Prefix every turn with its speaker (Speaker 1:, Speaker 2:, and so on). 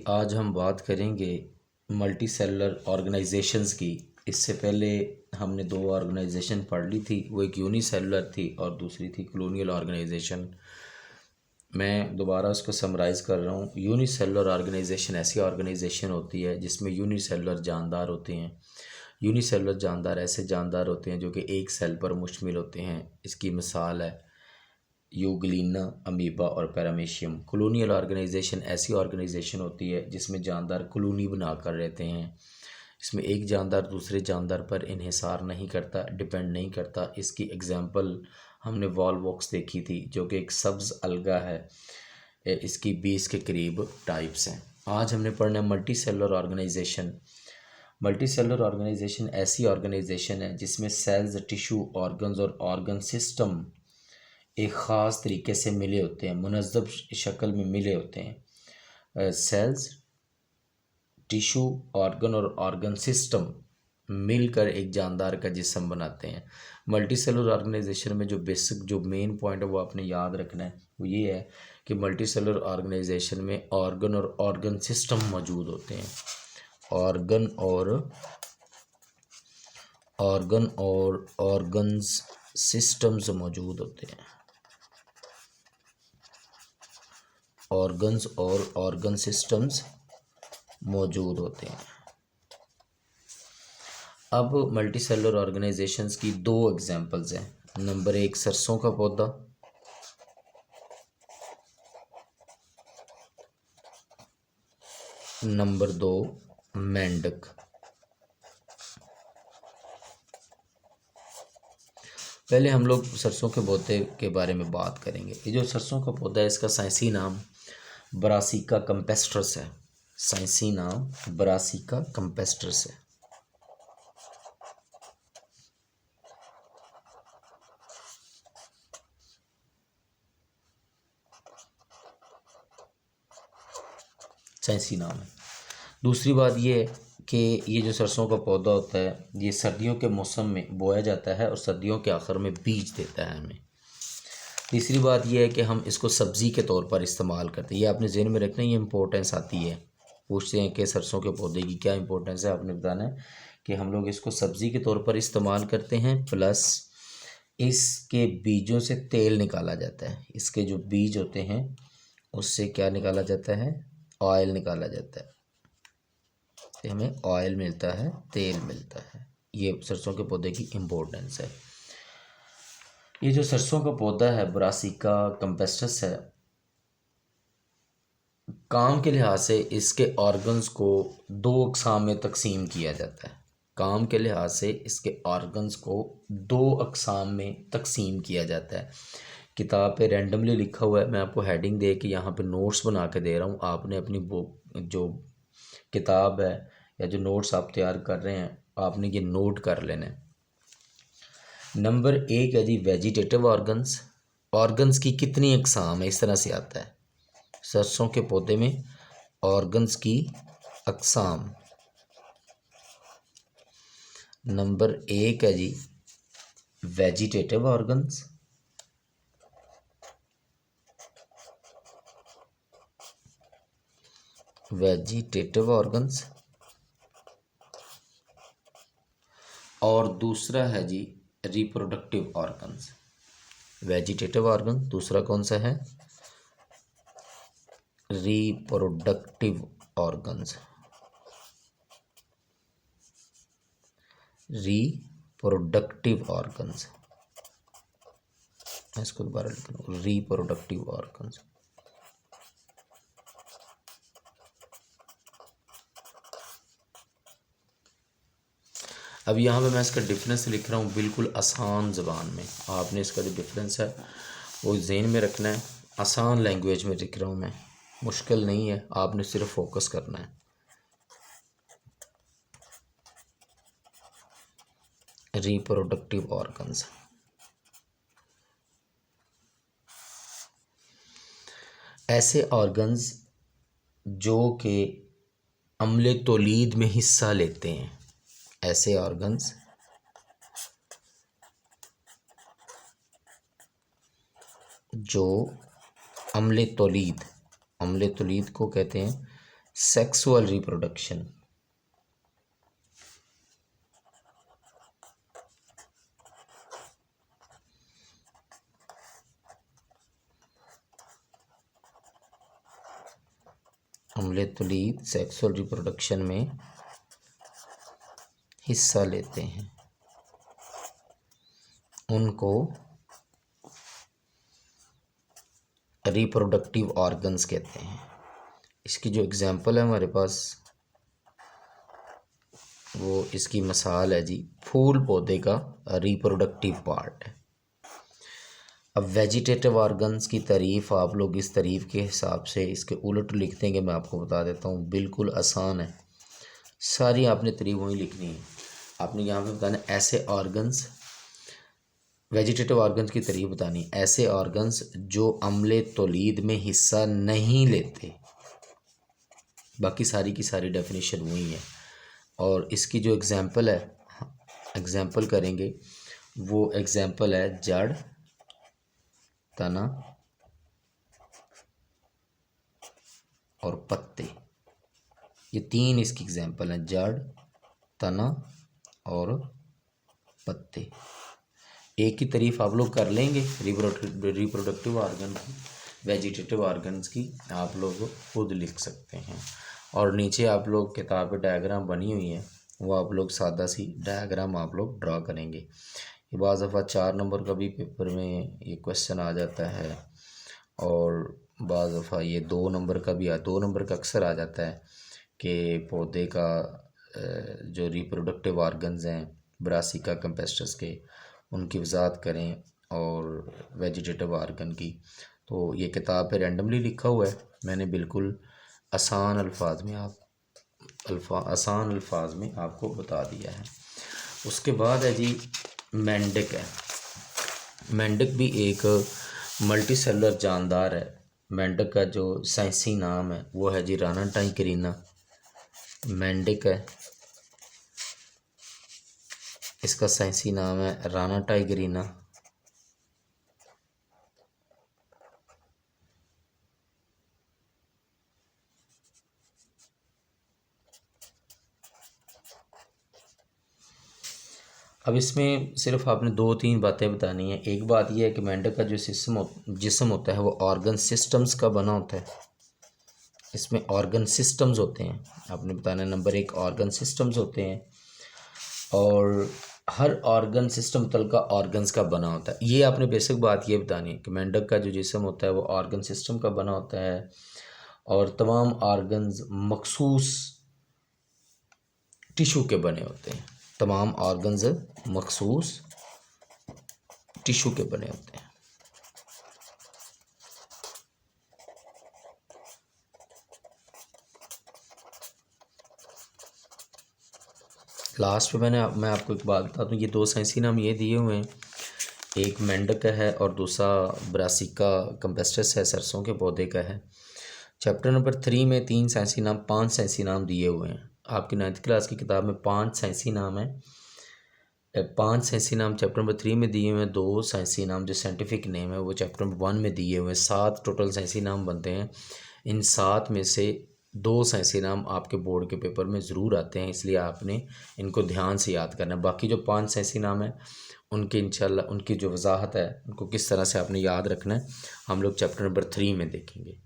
Speaker 1: आज हम बात करेंगे मल्टी सेलुलर ऑर्गेनाइजेशंस की। इससे पहले हमने दो ऑर्गेनाइजेशन पढ़ ली थी, वो एक यूनिसेलुलर थी और दूसरी थी कॉलोनियल ऑर्गेनाइजेशन। मैं दोबारा उसको समराइज़ कर रहा हूँ। यूनिसेलुलर ऑर्गेनाइजेशन ऐसी ऑर्गेनाइजेशन होती है जिसमें यूनिसेलुलर जानदार होते हैं। यूनिसेलुलर जानदार ऐसे जानदार होते हैं जो कि एक सेल पर मुश्तमिल होते हैं। इसकी मिसाल है यूग्लिना, अमीबा और पैरामीशियम। कॉलोनियल ऑर्गेनाइजेशन ऐसी ऑर्गेनाइजेशन होती है जिसमें जानदार कॉलोनी बना कर रहते हैं। इसमें एक जानदार दूसरे जानदार पर इन्हिसार नहीं करता, डिपेंड नहीं करता। इसकी एग्जांपल हमने वॉलवॉक्स देखी थी जो कि एक सब्ज़ अलगा है। इसकी 20 के करीब टाइप्स हैं। आज हमने पढ़ना है multi cellular organisation. Multi cellular organisation ऐसी ऑर्गेनाइजेशन है जिसमें सेल्स, टिश्यू, ऑर्गन्स और ऑर्गन सिस्टम एक ख़ास तरीके से मिले होते हैं, मुनज़्ज़म शक्ल में मिले होते हैं। सेल्स, टिश्यू, ऑर्गन और ऑर्गन सिस्टम मिलकर एक जानदार का जिस्म बनाते हैं। मल्टी सेलुलर ऑर्गेनाइजेशन में जो बेसिक जो मेन पॉइंट है वो आपने याद रखना है, वो ये है कि मल्टी सेलुलर ऑर्गेनाइजेशन में ऑर्गन और ऑर्गन सिस्टम मौजूद होते हैं। ऑर्गन और ऑर्गन्स सिस्टम्स मौजूद होते हैं। ऑर्गन्स और ऑर्गन सिस्टम्स मौजूद होते हैं। अब मल्टी सेलुलर ऑर्गेनाइजेशंस की दो एग्जांपल्स हैं। नंबर 1 सरसों का पौधा, नंबर 2 मेंढक। पहले हम लोग सरसों के पौधे के बारे में बात करेंगे। ये जो सरसों का पौधा है इसका साइंसी नाम ब्रासिका कैम्पेस्ट्रस है। साइंसी नाम ब्रासिका कैम्पेस्ट्रस है। साइंसी नाम है। दूसरी बात ये है कि ये जो सरसों का पौधा होता है ये सर्दियों के मौसम में बोया जाता है और सर्दियों के आखिर में बीज देता है हमें। तीसरी बात यह है कि हम इसको सब्ज़ी के तौर पर इस्तेमाल करते हैं। ये आपने ज़हन में रखना, ये इम्पोर्टेंस आती है। पूछते हैं कि सरसों के पौधे की क्या इंपॉर्टेंस है, आपने बताना है कि हम लोग इसको सब्ज़ी के तौर पर इस्तेमाल करते हैं, प्लस इसके बीजों से तेल निकाला जाता है। इसके जो बीज होते हैं उससे क्या निकाला जाता है, ऑयल निकाला जाता है। हमें ऑयल मिलता है, तेल मिलता है। ये सरसों के पौधे की इम्पोर्टेंस है। ये जो सरसों का पौधा है ब्रासिका कैम्पेस्ट्रस है, काम के लिहाज से इसके ऑर्गन्स को दो अक़साम में तकसीम किया जाता है। काम के लिहाज से इसके ऑर्गन्स को दो अक़साम में तकसीम किया जाता है। किताब पे रैंडमली लिखा हुआ है, मैं आपको हेडिंग दे के यहाँ पे नोट्स बना के दे रहा हूँ। आपने अपनी बुक जो किताब है या जो नोट्स आप तैयार कर रहे हैं आपने ये नोट कर लेना है। नंबर 1 है जी वेजिटेटिव ऑर्गन्स। ऑर्गन्स की कितनी अक़साम है, इस तरह से आता है सरसों के पौधे में ऑर्गन्स की अक़साम। नंबर 1 है जी वेजिटेटिव ऑर्गन्स। वेजिटेटिव ऑर्गन्स और दूसरा है जी रिप्रोडक्टिव ऑर्गन्स। वेजिटेटिव ऑर्गन, दूसरा कौन सा है, रिप्रोडक्टिव ऑर्गन्स। रिप्रोडक्टिव ऑर्गन्स, इसको दोबारा लिख लो, रिप्रोडक्टिव ऑर्गन्स। अब यहाँ पे मैं इसका डिफरेंस लिख रहा हूँ बिल्कुल आसान ज़बान में। आपने इसका जो डिफरेंस है वो ज़हन में रखना है। आसान लैंग्वेज में लिख रहा हूँ मैं, मुश्किल नहीं है, आपने सिर्फ फोकस करना है। रिप्रोडक्टिव ऑर्गन्स, ऐसे ऑर्गन्स जो कि अमले तौलीद में हिस्सा लेते हैं। ऐसे ऑर्गन्स जो अमले तौलीद को कहते हैं सेक्सुअल रिप्रोडक्शन। अम्ले तौलीद सेक्सुअल रिप्रोडक्शन में हिस्सा लेते हैं, उनको रिप्रोडक्टिव ऑर्गन्स कहते हैं। इसकी जो एग्जांपल है हमारे पास, वो इसकी मिसाल है जी, फूल पौधे का रिप्रोडक्टिव पार्ट है। अब वेजिटेटिव ऑर्गन्स की तारीफ़ आप लोग इस तारीफ़ के हिसाब से इसके उलट लिखते हैं कि मैं आपको बता देता हूँ, बिल्कुल आसान है। सारी आपने तारीफ़ वही लिखनी है। आपने यहाँ पे बताना ऐसे ऑर्गन्स, वेजिटेटिव ऑर्गन्स की तारीफ़ बतानी, ऐसे ऑर्गन्स जो अम्ले तौलीद में हिस्सा नहीं लेते। बाकी सारी की सारी डेफिनेशन वही है। और इसकी जो एग्जांपल है, एग्जांपल करेंगे, वो एग्जांपल है जड़, तना और पत्ते। ये तीन इसकी एग्जांपल हैं, जड़, तना और पत्ते। एक की तारीफ आप लोग कर लेंगे रिप्रोडक्टिव ऑर्गन की, वेजिटेटिव ऑर्गन्स की आप लोग खुद लिख सकते हैं। और नीचे आप लोग किताब पे डायग्राम बनी हुई है, वो आप लोग सादा सी डायग्राम आप लोग ड्रा करेंगे। ये बाज़ दफ़ा 4 नंबर का भी पेपर में ये क्वेश्चन आ जाता है, और बाज़ दफ़ा ये 2 नंबर का भी 2 नंबर का अक्सर आ जाता है कि पौधे का जो रिप्रोडक्टिव ऑर्गन्स हैं ब्रासिका कैम्पेस्ट्रस के, उनकी वजाहत करें, और वेजिटेटिव ऑर्गन की। तो ये किताब पे रैंडमली लिखा हुआ है, मैंने बिल्कुल आसान अल्फाज में आसान अल्फाज में आपको बता दिया है। उसके बाद है जी मेंढक है। मेंढक भी एक मल्टी सेलुलर जानदार है। मेंढक का जो साइंसी नाम है वो है जी राना टाइगरीना। मेंढक है, इसका साइंसी नाम है राना टाइगरीना। अब इसमें सिर्फ आपने 2-3 बातें बतानी है। एक बात यह है कि मेंढक का जो जिस्म होता है वो ऑर्गन सिस्टम्स का बना होता है। इसमें ऑर्गन सिस्टम्स होते हैं, आपने बताना है नंबर 1, ऑर्गन सिस्टम्स होते हैं, और हर ऑर्गन सिस्टम तल का ऑर्गन्स का बना होता है। ये आपने बेसिक बात ये बतानी है कि मेंढक का जो जिस्म होता है वो ऑर्गन सिस्टम का बना होता है, और तमाम ऑर्गन्स मखसूस टिशू के बने होते हैं। तमाम ऑर्गन्स मखसूस टिशू के बने होते हैं। लास्ट में मैं आपको एक बात बता दूँ, ये 2 साइंसी नाम ये दिए हुए हैं, एक मेंढक है और दूसरा ब्रासिका कैम्पेस्ट्रस है, सरसों के पौधे का है। चैप्टर नंबर 3 में 3 साइंसी नाम, 5 साइंसी नाम दिए हुए हैं। आपकी 9th क्लास की किताब में 5 साइंसी नाम है। 5 साइंसी नाम चैप्टर नंबर 3 में दिए हुए हैं। 2 साइंसी नाम जो साइंटिफिक नेम है वो चैप्टर नंबर 1 में दिए हुए हैं। 7 टोटल साइंसी नाम बनते हैं। इन 7 में से 2 साइंसी नाम आपके बोर्ड के पेपर में ज़रूर आते हैं, इसलिए आपने इनको ध्यान से याद करना है। बाकी जो 5 साइंसी नाम है उनके इंशाल्लाह उनकी जो वजाहत है उनको किस तरह से आपने याद रखना है हम लोग चैप्टर नंबर 3 में देखेंगे।